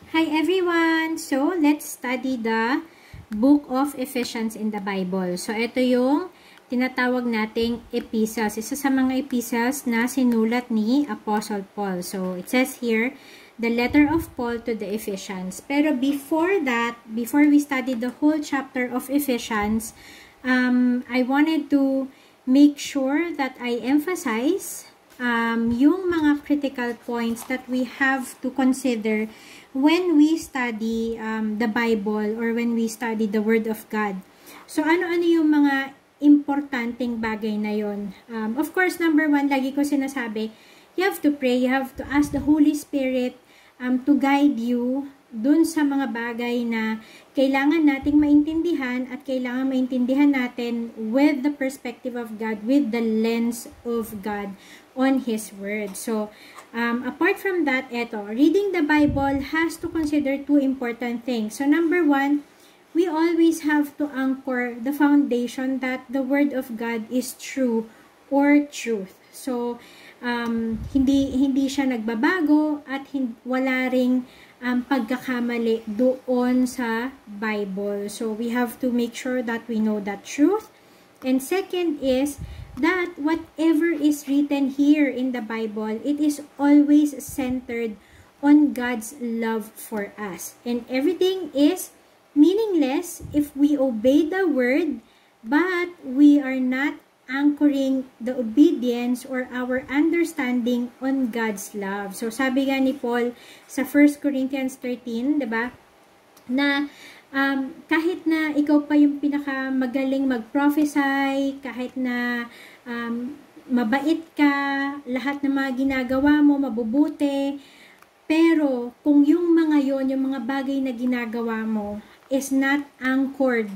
Hi everyone! So, let's study the book of Ephesians in the Bible. So, ito yung tinatawag nating epistles. Isa sa mga epistles na sinulat ni Apostle Paul. So, it says here, the letter of Paul to the Ephesians. Pero before that, before we study the whole chapter of Ephesians, I wanted to make sure that I emphasize yung mga critical points that we have to consider when we study the Bible or when we study the Word of God. So, ano-ano yung mga importanteng bagay na yon? Of course, number one, lagi ko sinasabi, you have to pray, you have to ask the Holy Spirit to guide you dun sa mga bagay na kailangan nating maintindihan at kailangan maintindihan natin with the perspective of God, with the lens of God on His Word. So, apart from that, reading the Bible has to consider two important things. So, number one, we always have to anchor the foundation that the Word of God is true or truth. So, hindi siya nagbabago at wala ring pagkakamali doon sa Bible. So, we have to make sure that we know that truth. And second is that whatever is written here in the Bible, it is always centered on God's love for us. And everything is meaningless if we obey the word, but we are not anchoring the obedience or our understanding on God's love. So, sabi nga ni Paul sa 1 Corinthians 13, diba? Na kahit na ikaw pa yung pinakamagaling mag-prophesy, kahit na mabait ka, lahat ng mga ginagawa mo, mabubuti, pero kung yung mga yon, yung mga bagay na ginagawa mo is not anchored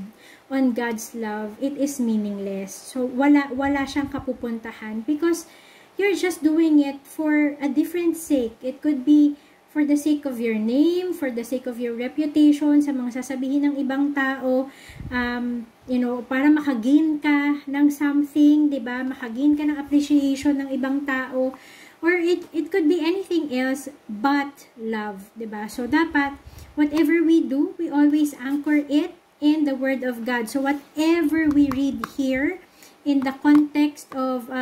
on God's love, it is meaningless. So, wala siyang kapupuntahan because you're just doing it for a different sake. It could be for the sake of your name, for the sake of your reputation, sa mga sasabihin ng ibang tao, para makagain ka ng something, diba? Makagain ka ng appreciation ng ibang tao, or it could be anything else but love, diba? So, dapat, whatever we do, we always anchor it in the Word of God. So, whatever we read here, in the context of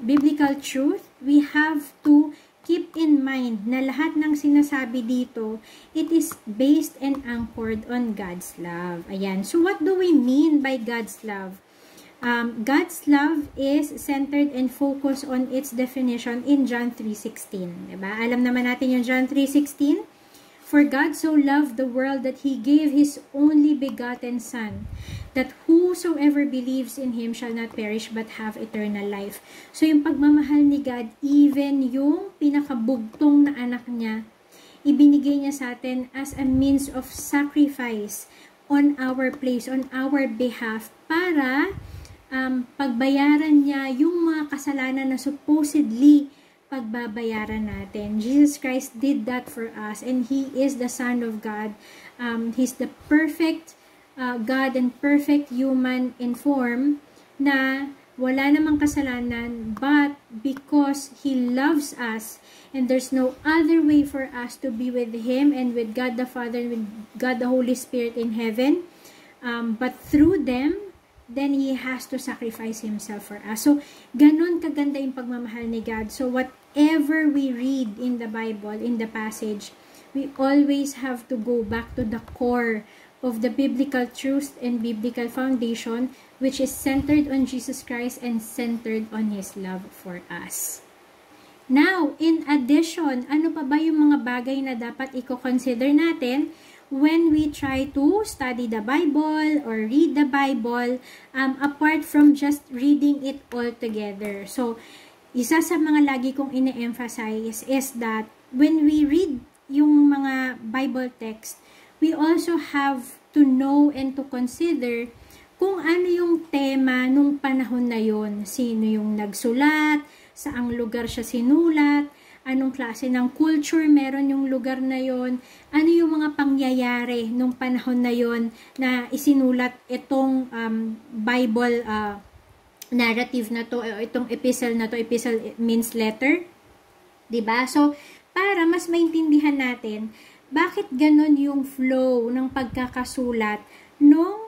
biblical truth, we have to keep in mind na lahat ng sinasabi dito, it is based and anchored on God's love. Ayan. So, what do we mean by God's love? God's love is centered and focused on its definition in John 3:16. Diba? Alam naman natin yung John 3:16. For God so loved the world that He gave His only begotten Son, that whosoever believes in Him shall not perish but have eternal life. So, yung pagmamahal ni God, even yung pinakabugtong na anak niya, ibinigay niya sa atin as a means of sacrifice on our place, on our behalf, para pagbayaran niya yung mga kasalanan na supposedly pagbabayaran natin. Jesus Christ did that for us, and He is the Son of God. He's the perfect God and perfect human in form na wala namang kasalanan, but because He loves us and there's no other way for us to be with Him and with God the Father and with God the Holy Spirit in heaven, but through them, then He has to sacrifice Himself for us. So, ganun kaganda yung pagmamahal ni God. So, whatever we read in the Bible, in the passage, we always have to go back to the core of the biblical truth and biblical foundation, which is centered on Jesus Christ and centered on His love for us. Now, in addition, ano pa ba yung mga bagay na dapat i-consider natin when we try to study the Bible or read the Bible, apart from just reading it all together? So, isa sa mga lagi kong ine-emphasize is that when we read yung mga Bible text, we also have to know and to consider kung ano yung tema nung panahon na yon. Sino yung nagsulat, saang lugar siya sinulat, anong klase ng culture meron yung lugar na yon, ano yung mga pangyayari nung panahon na yon na isinulat itong Bible narrative na to, itong epistle na to. Epistle means letter, diba? So, para mas maintindihan natin bakit ganun yung flow ng pagkakasulat nung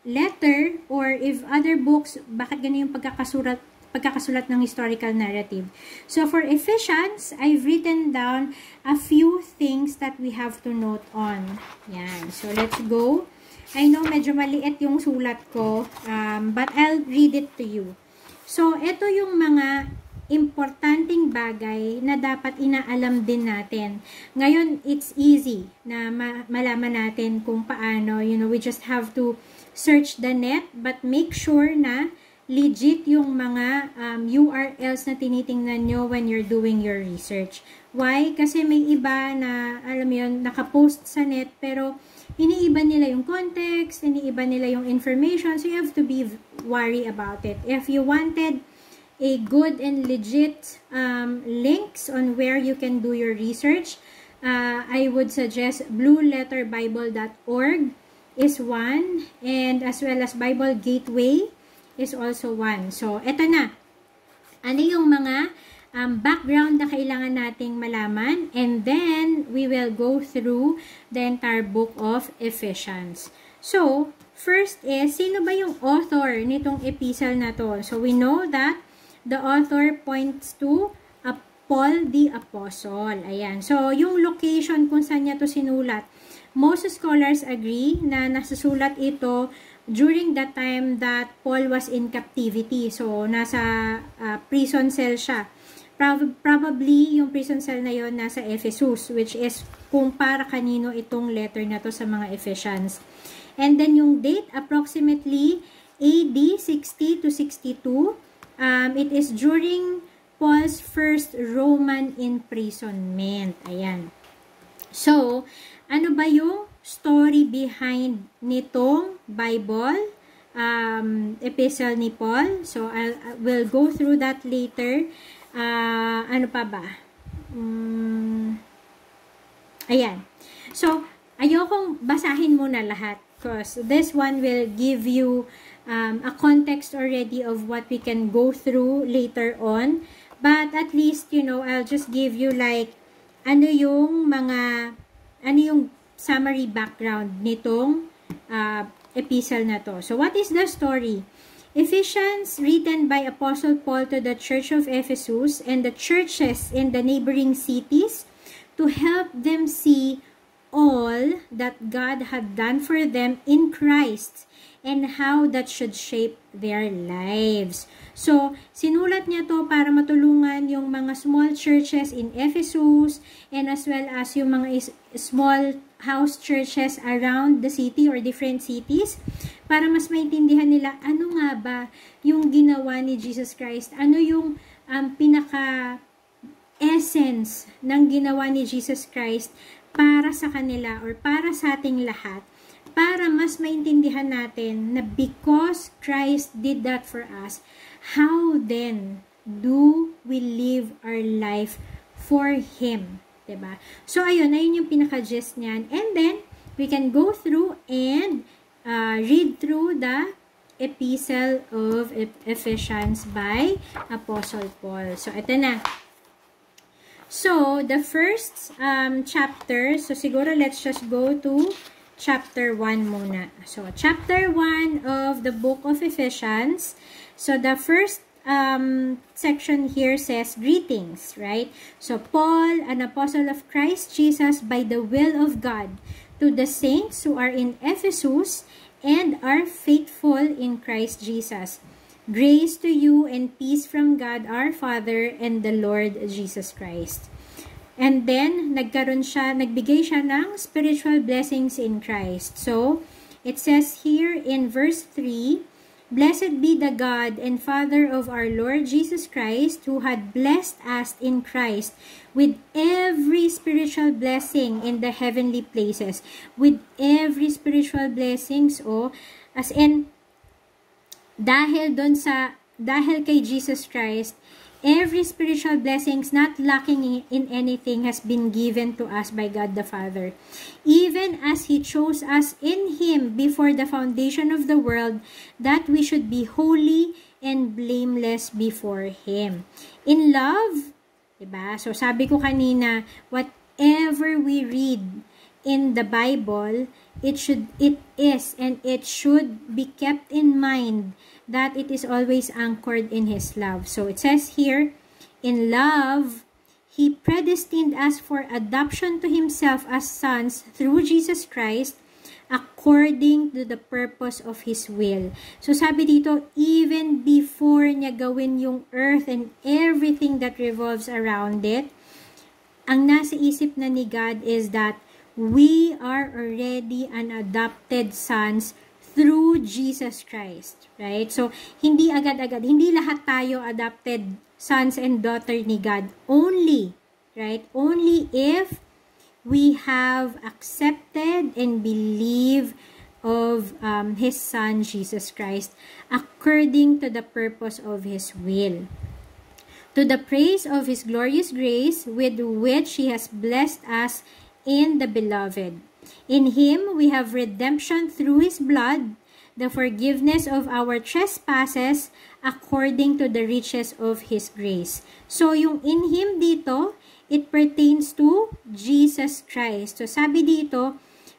letter, or if other books, bakit ganun yung pagkakasulat ng historical narrative. So for Ephesians, I've written down a few things that we have to note on. Yan. So let's go. I know medyo maliit yung sulat ko, but I'll read it to you. So ito yung mga importanteng bagay na dapat inaalam din natin. Ngayon, it's easy na malaman natin kung paano. We just have to search the net, but make sure na legit yung mga URLs na tinitingnan nyo when you're doing your research. Why? Kasi may iba na, alam mo yun, nakapost sa net, pero iniiba nila yung context, iniiba nila yung information, so you have to be worried about it. If you wanted a good and legit links on where you can do your research, I would suggest blueletterbible.org is one, and as well as Bible Gateway is also one. So, eto na. Ano yung mga background na kailangan nating malaman, and then we will go through the entire book of Ephesians. So, first is, sino ba yung author nitong epistle na to? So, we know that the author points to Paul the Apostle. Ayan. So, yung location kung saan niya to sinulat, most scholars agree na nasusulat ito during the time that Paul was in captivity. So, nasa prison cell siya. Probably, yung prison cell na yon nasa Ephesus, which is kung para kanino itong letter na to sa mga Ephesians. And then, yung date, approximately AD 60 to 62. It is during Paul's first Roman imprisonment. Ayan. So, ano ba yung story behind nitong Bible epistle ni Paul? So, we'll go through that later. Ano pa ba? Ayan. So, ayokong basahin muna lahat because this one will give you a context already of what we can go through later on. But at least, I'll just give you like, ano yung summary background nitong epistle na to. So, what is the story? Ephesians, written by Apostle Paul to the Church of Ephesus and the churches in the neighboring cities to help them see all that God had done for them in Christ and how that should shape their lives. So, sinulat niya to para matulungan yung mga small churches in Ephesus and as well as yung mga small house churches around the city or different cities para mas maintindihan nila ano nga ba yung ginawa ni Jesus Christ, ano yung pinaka-essence ng ginawa ni Jesus Christ para sa kanila or para sa ating lahat, para mas maintindihan natin na because Christ did that for us, how then do we live our life for Him? Diba? So, ayun yung pinaka-gist niyan. And then, we can go through and read through the Epistle of Ephesians by Apostle Paul. So, ito na. So, the first chapter, so siguro let's just go to chapter 1 muna. So, chapter 1 of the book of Ephesians. So, the first section here says greetings, right? So, Paul, an apostle of Christ Jesus by the will of God, to the saints who are in Ephesus and are faithful in Christ Jesus. Grace to you and peace from God our Father and the Lord Jesus Christ. And then, nagbigay siya ng spiritual blessings in Christ. So, it says here in verse 3, Blessed be the God and Father of our Lord Jesus Christ, who had blessed us in Christ with every spiritual blessing in the heavenly places. With every spiritual blessings, as in, dahil kay Jesus Christ, every spiritual blessings not lacking in anything has been given to us by God the Father. Even as He chose us in Him before the foundation of the world, that we should be holy and blameless before Him. In love, Diba? So, sabi ko kanina, whatever we read in the Bible, it should be kept in mind that it is always anchored in His love. So, it says here, in love, He predestined us for adoption to Himself as sons through Jesus Christ, according to the purpose of His will. So sabi dito, even before niya gawin yung earth and everything that revolves around it, ang nasa isip na ni God is that we are already an adopted sons through Jesus Christ. Right? So, hindi agad-agad, hindi lahat tayo adopted sons and daughter ni God. Only, right? Only if we have accepted and believe of His Son, Jesus Christ, according to the purpose of His will. To the praise of His glorious grace, with which He has blessed us in the Beloved. In Him we have redemption through His blood, the forgiveness of our trespasses, according to the riches of His grace. So, yung in Him dito, it pertains to Jesus Christ. So, sabi dito,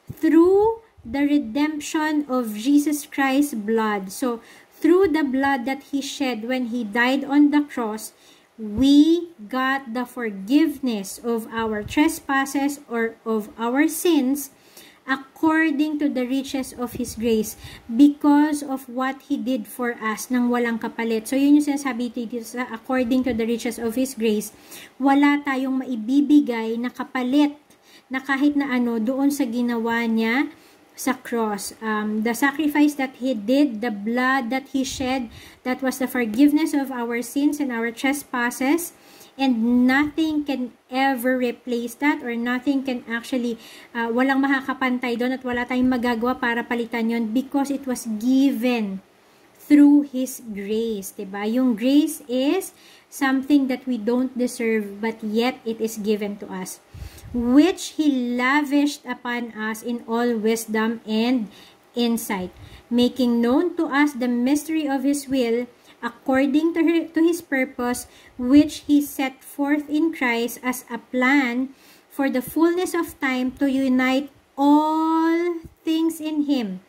through the redemption of Jesus Christ's blood. So, through the blood that He shed when He died on the cross, we got the forgiveness of our trespasses or of our sins, according to the riches of His grace, because of what He did for us nang walang kapalit. So, yun yung sinasabi dito sa according to the riches of His grace, wala tayong maibibigay na kapalit na kahit na ano doon sa ginawa niya sa cross. The sacrifice that He did, the blood that He shed, that was the forgiveness of our sins and our trespasses, and nothing can ever replace that, or nothing can actually, walang makakapantay doon at wala tayong magagawa para palitan yon, because it was given through His grace. Diba? Yung grace is something that we don't deserve, but yet it is given to us, which He lavished upon us in all wisdom and insight, making known to us the mystery of His will, according to His purpose, which He set forth in Christ as a plan for the fullness of time, to unite all things in Him,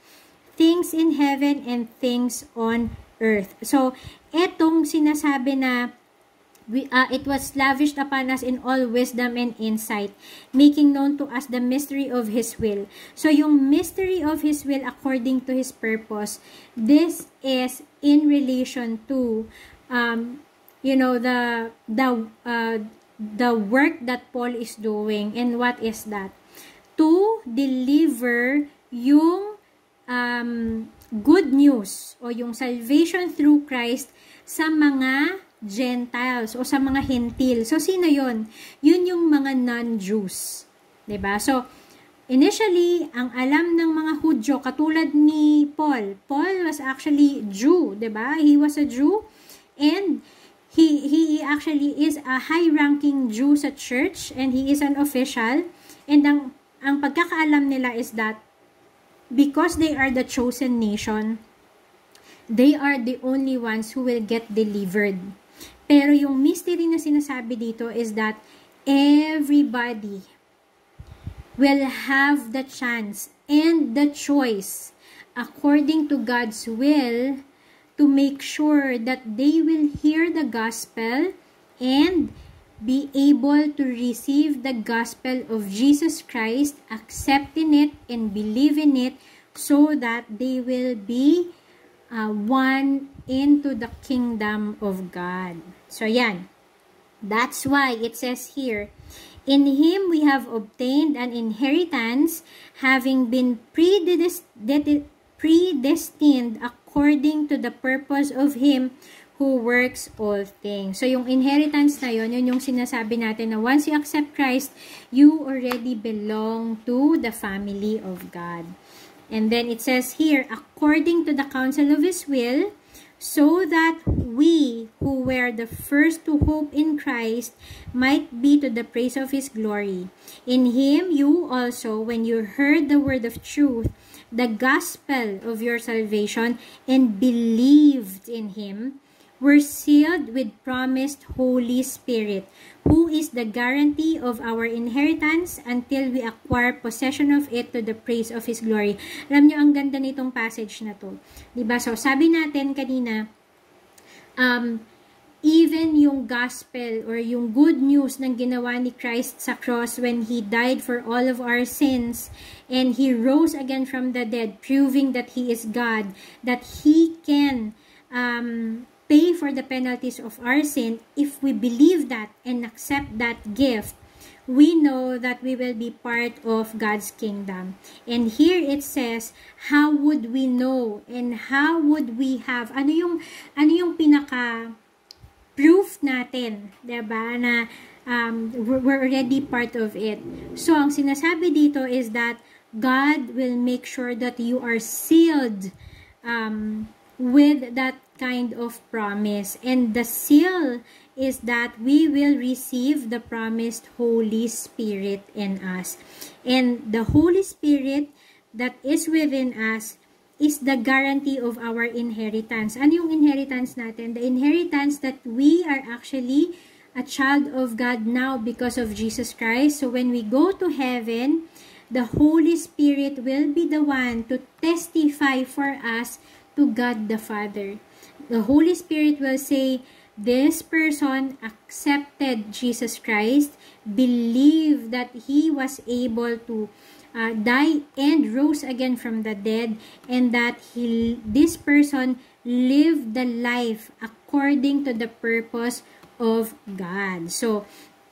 things in heaven and things on earth. So, etong sinasabi na it was lavished upon us in all wisdom and insight, making known to us the mystery of His will. So, yung mystery of His will according to His purpose, this is in relation to, the work that Paul is doing. And what is that? To deliver yung good news o yung salvation through Christ sa mga Gentiles o sa mga Hentil. So, sino yun? Yun yung mga non-Jews. Diba? So, initially, ang alam ng mga Hudyo, katulad ni Paul. Paul was actually Jew, diba? He was a Jew, and he actually is a high-ranking Jew sa church, and he is an official. And ang pagkakaalam nila is that because they are the chosen nation, they are the only ones who will get delivered. Pero yung mystery na sinasabi dito is that everybody will have the chance and the choice, according to God's will, to make sure that they will hear the gospel and be able to receive the gospel of Jesus Christ, accepting it and believe in it, so that they will be one into the kingdom of God. So, yan. That's why it says here, in Him we have obtained an inheritance, having been predestined according to the purpose of Him who works all things. So, yung inheritance na yun yung sinasabi natin na once you accept Christ, you already belong to the family of God. And then it says here, according to the counsel of His will, so that we who were the first to hope in Christ might be to the praise of His glory. In Him you also, when you heard the word of truth, the gospel of your salvation, and believed in Him, we're sealed with promised Holy Spirit, who is the guarantee of our inheritance until we acquire possession of it to the praise of His glory. Alam nyo, ang ganda nitong passage na to. Diba? So, sabi natin kanina, even yung gospel or yung good news ng ginawa ni Christ sa cross when He died for all of our sins and He rose again from the dead, proving that He is God, that He can pay for the penalties of our sin. If we believe that and accept that gift, we know that we will be part of God's kingdom. And here it says, how would we know and how would we have, ano yung pinaka proof natin, diba, na we're already part of it. So, ang sinasabi dito is that God will make sure that you are sealed with that kind of promise. And the seal is that we will receive the promised Holy Spirit in us. And the Holy Spirit that is within us is the guarantee of our inheritance. Ano yung inheritance natin? The inheritance that we are actually a child of God now because of Jesus Christ. So when we go to heaven, the Holy Spirit will be the one to testify for us to God the Father. The Holy Spirit will say, this person accepted Jesus Christ, believe that He was able to die and rose again from the dead, and that this person lived the life according to the purpose of God. So,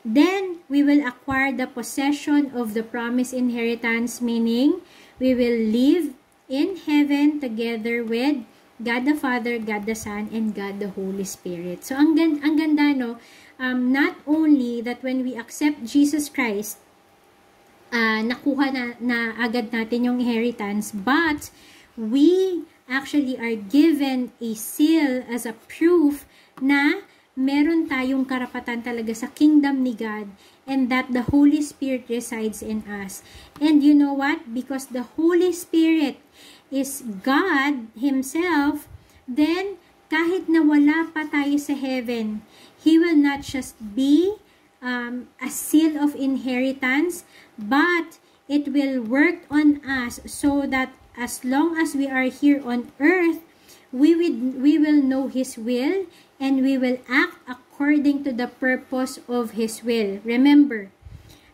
then we will acquire the possession of the promised inheritance, meaning we will live in heaven together with God the Father, God the Son, and God the Holy Spirit. So, ang ganda, no? Not only that when we accept Jesus Christ, nakuha na agad natin yung inheritance, but we actually are given a seal as a proof na meron tayong karapatan talaga sa kingdom ni God, and that the Holy Spirit resides in us. And you know what? Because the Holy Spirit is God Himself, then kahit na wala pa tayo sa heaven, He will not just be a seal of inheritance, but it will work on us so that as long as we are here on earth, we will know His will and we will act according to the purpose of His will. Remember,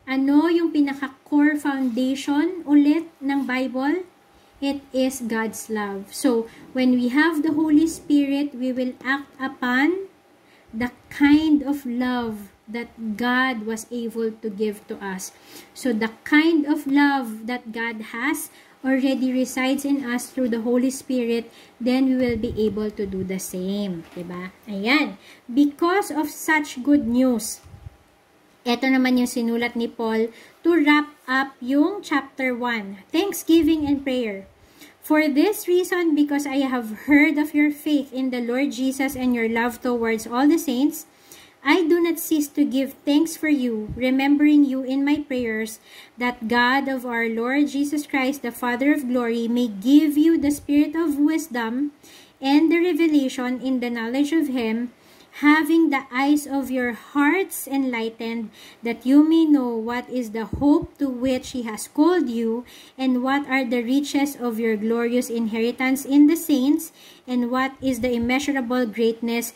ano yung pinaka-core foundation ulit ng Bible? It is God's love. So, when we have the Holy Spirit, we will act upon the kind of love that God was able to give to us. So, the kind of love that God has already resides in us through the Holy Spirit, then we will be able to do the same. Diba? Ayan. Because of such good news, ito naman yung sinulat ni Paul to wrap up yung chapter 1, Thanksgiving and Prayer. For this reason, because I have heard of your faith in the Lord Jesus and your love towards all the saints, I do not cease to give thanks for you, remembering you in my prayers, that God of our Lord Jesus Christ, the Father of glory, may give you the spirit of wisdom and the revelation in the knowledge of Him, having the eyes of your hearts enlightened, that you may know what is the hope to which He has called you, and what are the riches of your glorious inheritance in the saints, and what is the immeasurable greatness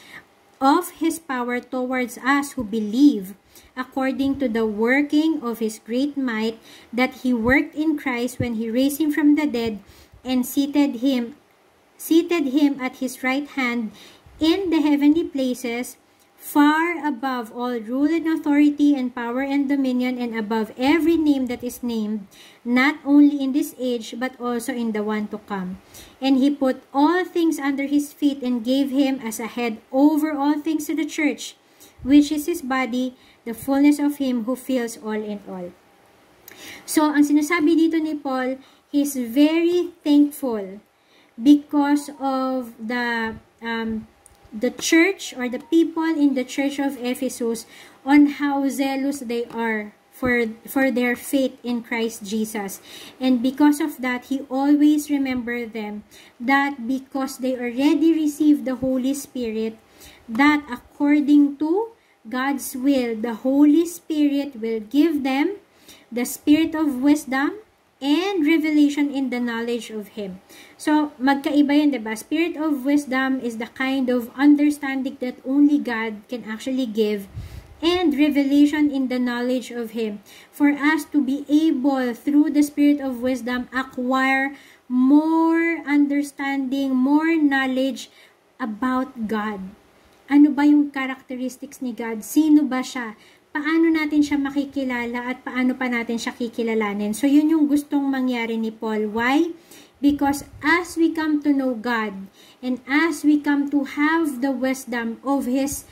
of His power towards us who believe, according to the working of His great might, that He worked in Christ when He raised Him from the dead, and seated him at His right hand in the heavenly places, far above all rule and authority and power and dominion, and above every name that is named, not only in this age, but also in the one to come. And He put all things under His feet, and gave Him as a head over all things to the church, which is His body, the fullness of Him who fills all in all. So, ang sinasabi dito ni Paul, he's very thankful because of the church or the people in the church of Ephesus on how zealous they are for their faith in Christ Jesus. And because of that, he always remembered them that because they already received the Holy Spirit, that according to God's will, the Holy Spirit will give them the spirit of wisdom and revelation in the knowledge of Him. So, magkaiba yan, diba? Spirit of wisdom is the kind of understanding that only God can actually give, and revelation in the knowledge of Him. For us to be able, through the spirit of wisdom, acquire more understanding, more knowledge about God. Ano ba yung characteristics ni God? Sino ba siya? Paano natin siya makikilala at paano pa natin siya kikilalanin? So, yun yung gustong mangyari ni Paul. Why? Because as we come to know God and as we come to have the wisdom of His,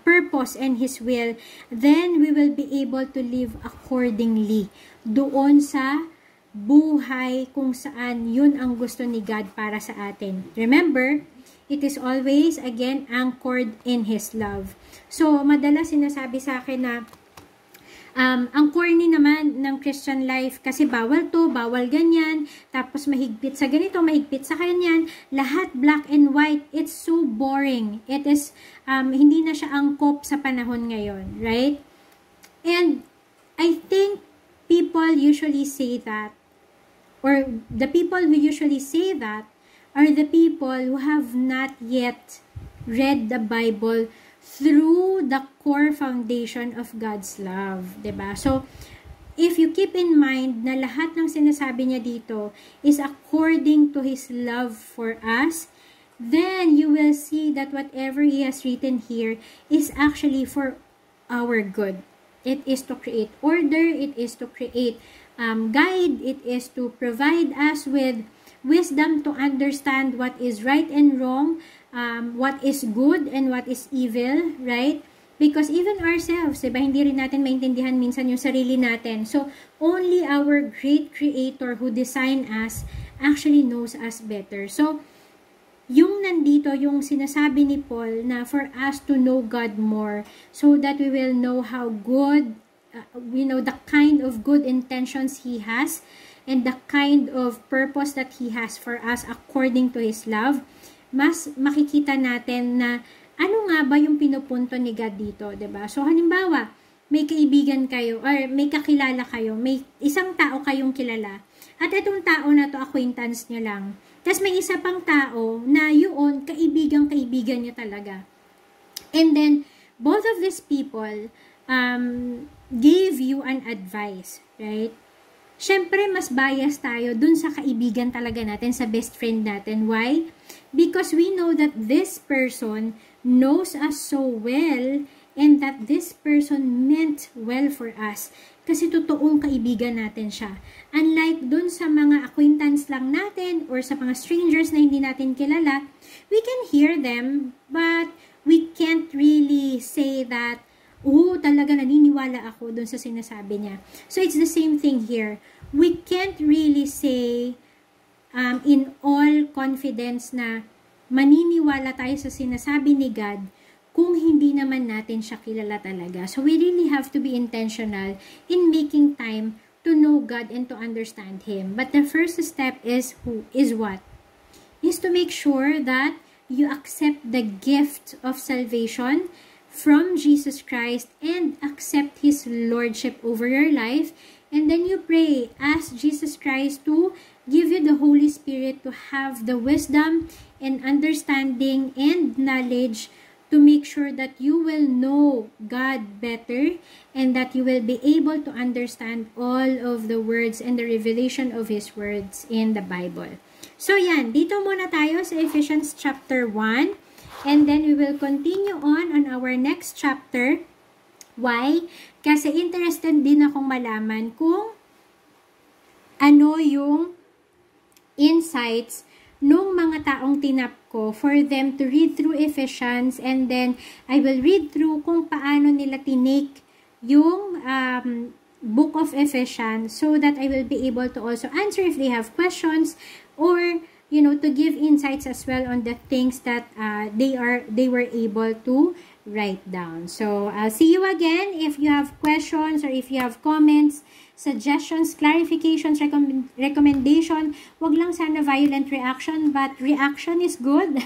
purpose and His will, then we will be able to live accordingly doon sa buhay kung saan yun ang gusto ni God para sa atin. Remember, it is always, again, anchored in His love. So, madalas sinasabi sa akin na ang corny naman ng Christian life kasi bawal to, bawal ganyan, tapos mahigpit sa ganito, mahigpit sa kanyan, lahat black and white. It's so boring. It is, hindi na siya angkop sa panahon ngayon, right? And I think people usually say that, or the people who usually say that are the people who have not yet read the Bible through the core foundation of God's love, diba? So, if you keep in mind na lahat ng sinasabi niya dito is according to His love for us, then you will see that whatever He has written here is actually for our good. It is to create order, it is to create guide, it is to provide us with wisdom to understand what is right and wrong, what is good and what is evil, right? Because even ourselves, diba, hindi rin natin maintindihan minsan yung sarili natin. So, only our great Creator who designed us actually knows us better. So, yung nandito, yung sinasabi ni Paul na for us to know God more so that we will know how good, the kind of good intentions He has and the kind of purpose that He has for us according to His love, mas makikita natin na ano nga ba yung pinupunto ni God dito, diba? So, halimbawa, may kaibigan kayo or may kakilala kayo, may isang tao kayong kilala, at itong tao na to acquaintance nyo lang. Tapos may isa pang tao na yun, kaibigan nyo talaga. And then, both of these people gave you an advice, right? Siyempre, mas bias tayo dun sa kaibigan talaga natin, sa best friend natin. Why? Because we know that this person knows us so well and that this person meant well for us. Kasi totoong kaibigan natin siya. Unlike dun sa mga acquaintance lang natin or sa mga strangers na hindi natin kilala, we can hear them, but we can't really say that, talaga naniniwala ako dun sa sinasabi niya. So, it's the same thing here. We can't really say in all confidence na maniniwala tayo sa sinasabi ni God kung hindi naman natin siya kilala talaga. So, we really have to be intentional in making time to know God and to understand Him. But the first step is what? Is to make sure that you accept the gift of salvation from Jesus Christ and accept His Lordship over your life. And then you pray, ask Jesus Christ to give you the Holy Spirit to have the wisdom and understanding and knowledge to make sure that you will know God better and that you will be able to understand all of the words and the revelation of His words in the Bible. So yan, dito muna tayo sa Ephesians chapter 1. And then we will continue on our next chapter. Why? Kasi interested din akong malaman kung ano yung insights nung mga taong tinap ko for them to read through Ephesians, and then I will read through kung paano nila tinake yung book of Ephesians so that I will be able to also answer if they have questions or to give insights as well on the things that they were able to write down. So, I'll see you again. If you have questions or if you have comments, suggestions, clarifications, recommendation, wag lang sana violent reaction, but reaction is good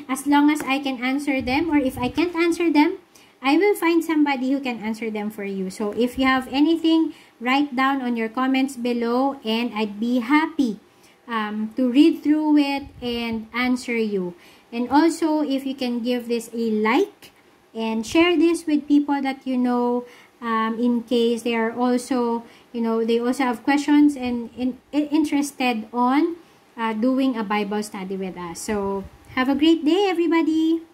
as long as I can answer them, or if I can't answer them, I will find somebody who can answer them for you. So, if you have anything, write down on your comments below, and I'd be happy to read through it and answer you. And also, if you can give this a like and share this with people that you know, in case they are also, they also have questions and interested on doing a Bible study with us. So, have a great day, everybody!